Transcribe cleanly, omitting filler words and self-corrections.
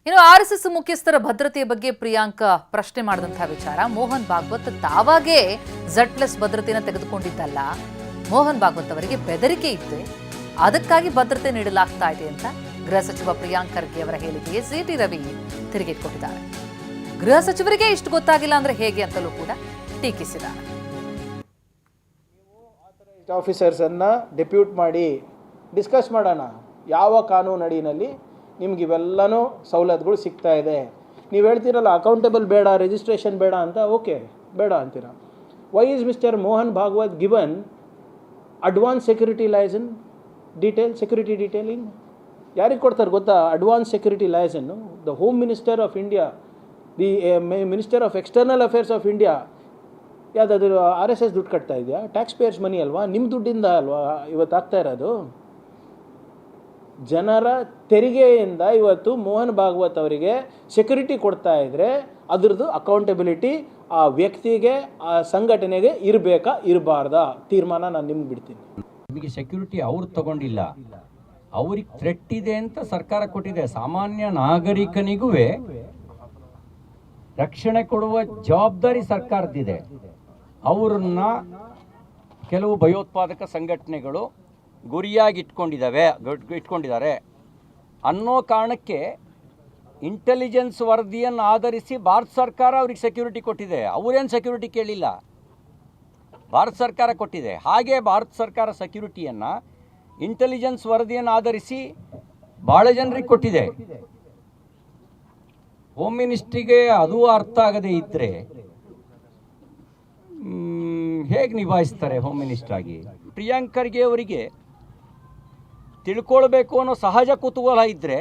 ಇನ್ನು ಆರ್ಎಸ್ಎಸ್ ಮುಖ್ಯಸ್ಥರ ಭದ್ರತೆಯ ಬಗ್ಗೆ ಪ್ರಿಯಾಂಕ ಪ್ರಶ್ನೆ ಮಾಡಿದಂತಹ ವಿಚಾರ ಮೋಹನ್ ಭಾಗವತ್ ತಾವಾಗೇ ಝಡ್‌ಪ್ಲಸ್ ಭದ್ರತೆಯನ್ನು ತೆಗೆದುಕೊಂಡಿದ್ದಲ್ಲ, ಮೋಹನ್ ಭಾಗವತ್ ಅವರಿಗೆ ಬೆದರಿಕೆ ಇತ್ತು, ಅದಕ್ಕಾಗಿ ಭದ್ರತೆ ನೀಡಲಾಗ್ತಾ ಇದೆ ಅಂತ ಗೃಹ ಸಚಿವ ಪ್ರಿಯಾಂಕ್ ಖರ್ಗೆ ಅವರ ಹೇಳಿಕೆಗೆ ಸಿಟಿ ರವಿ ತಿರುಗೇಟು ಕೊಟ್ಟಿದ್ದಾರೆ. ಗೃಹ ಸಚಿವರಿಗೆ ಇಷ್ಟು ಗೊತ್ತಾಗಿಲ್ಲ ಅಂದ್ರೆ ಹೇಗೆ ಅಂತಲೂ ಕೂಡ ಟೀಕಿಸಿದ್ದಾರೆ. ಆಫೀಸರ್ಸ್ ಅನ್ನ ಡೆಪ್ಯೂಟ್ ಮಾಡಿ ಡಿಸ್ಕಸ್ ಮಾಡೋಣ, ಯಾವ ಕಾನೂನು ಅಡಿನಲ್ಲಿ ನಿಮ್ಗೆ ಇವೆಲ್ಲನೂ ಸವಲತ್ತುಗಳು ಸಿಗ್ತಾ ಇದೆ. ನೀವು ಹೇಳ್ತೀರಲ್ಲ ಅಕೌಂಟೇಬಲ್ ಬೇಡ, ರಿಜಿಸ್ಟ್ರೇಷನ್ ಬೇಡ ಅಂತ, ಓಕೆ ಬೇಡ ಅಂತೀರ. Why is mister Mohan Bhagwat given advance security license security detailing? ಯಾರಿಗೆ ಕೊಡ್ತಾರೆ ಗೊತ್ತಾ ಅಡ್ವಾನ್ಸ್ ಸೆಕ್ಯೂರಿಟಿ ಲೈಸೆನ್ನು? The home minister of India, the minister of external affairs of India. ಯಾವುದಾದ್ರೂ RSS ದುಡ್ಡು ಕಟ್ತಾ ಇದೆಯಾ? ಟ್ಯಾಕ್ಸ್ ಪೇಯರ್ಸ್ ಮನಿ ಅಲ್ವಾ, ನಿಮ್ಮ ದುಡ್ಡಿಂದ ಅಲ್ವಾ ಇವತ್ತು ಆಗ್ತಾ ಇರೋದು? ಜನರ ತೆರಿಗೆಯಿಂದ ಇವತ್ತು ಮೋಹನ್ ಭಾಗವತ್ ಅವರಿಗೆ ಸೆಕ್ಯೂರಿಟಿ ಕೊಡ್ತಾ ಇದ್ರೆ ಅದರದ್ದು ಅಕೌಂಟಬಿಲಿಟಿ ಆ ವ್ಯಕ್ತಿಗೆ, ಆ ಸಂಘಟನೆಗೆ ಇರಬೇಕಾ ಇರಬಾರ್ದಾ ತೀರ್ಮಾನ ನಾನು ನಿಮ್ಗೆ ಬಿಡ್ತೀನಿ. ನಿಮಗೆ ಸೆಕ್ಯೂರಿಟಿ ಅವ್ರು ತಗೊಂಡಿಲ್ಲ, ಅವ್ರಿಗೆ ಥ್ರೆಟ್ ಇದೆ ಅಂತ ಸರ್ಕಾರ ಕೊಟ್ಟಿದೆ. ಸಾಮಾನ್ಯ ನಾಗರಿಕನಿಗೂ ರಕ್ಷಣೆ ಕೊಡುವ ಜವಾಬ್ದಾರಿ ಸರ್ಕಾರದಿದೆ. ಅವರನ್ನ ಕೆಲವು ಭಯೋತ್ಪಾದಕ ಸಂಘಟನೆಗಳು ಗುರಿಯಾಗಿ ಇಟ್ಕೊಂಡಿದ್ದಾರೆ ಅನ್ನೋ ಕಾರಣಕ್ಕೆ ಇಂಟೆಲಿಜೆನ್ಸ್ ವರದಿಯನ್ನು ಆಧರಿಸಿ ಭಾರತ ಸರ್ಕಾರ ಅವ್ರಿಗೆ ಸೆಕ್ಯೂರಿಟಿ ಕೊಟ್ಟಿದೆ. ಅವರೇನು ಸೆಕ್ಯೂರಿಟಿ ಕೇಳಿಲ್ಲ, ಭಾರತ ಸರ್ಕಾರ ಕೊಟ್ಟಿದೆ. ಹಾಗೆ ಭಾರತ ಸರ್ಕಾರ ಸೆಕ್ಯೂರಿಟಿಯನ್ನು ಇಂಟೆಲಿಜೆನ್ಸ್ ವರದಿಯನ್ನು ಆಧರಿಸಿ ಭಾಳ ಜನರಿಗೆ ಕೊಟ್ಟಿದೆ. ಹೋಮ್ ಮಿನಿಸ್ಟ್ರಿಗೆ ಅದು ಅರ್ಥ ಆಗದೆ ಇದ್ದರೆ ಹೇಗೆ ನಿಭಾಯಿಸ್ತಾರೆ ಹೋಮ್ ಮಿನಿಸ್ಟರ್ ಆಗಿ? ಪ್ರಿಯಾಂಕ್ ಖರ್ಗೆ ಅವರಿಗೆ ತಿಳ್ಕೊಳ್ಬೇಕು ಅನ್ನೋ ಸಹಜ ಕುತೂಹಲ ಇದ್ದರೆ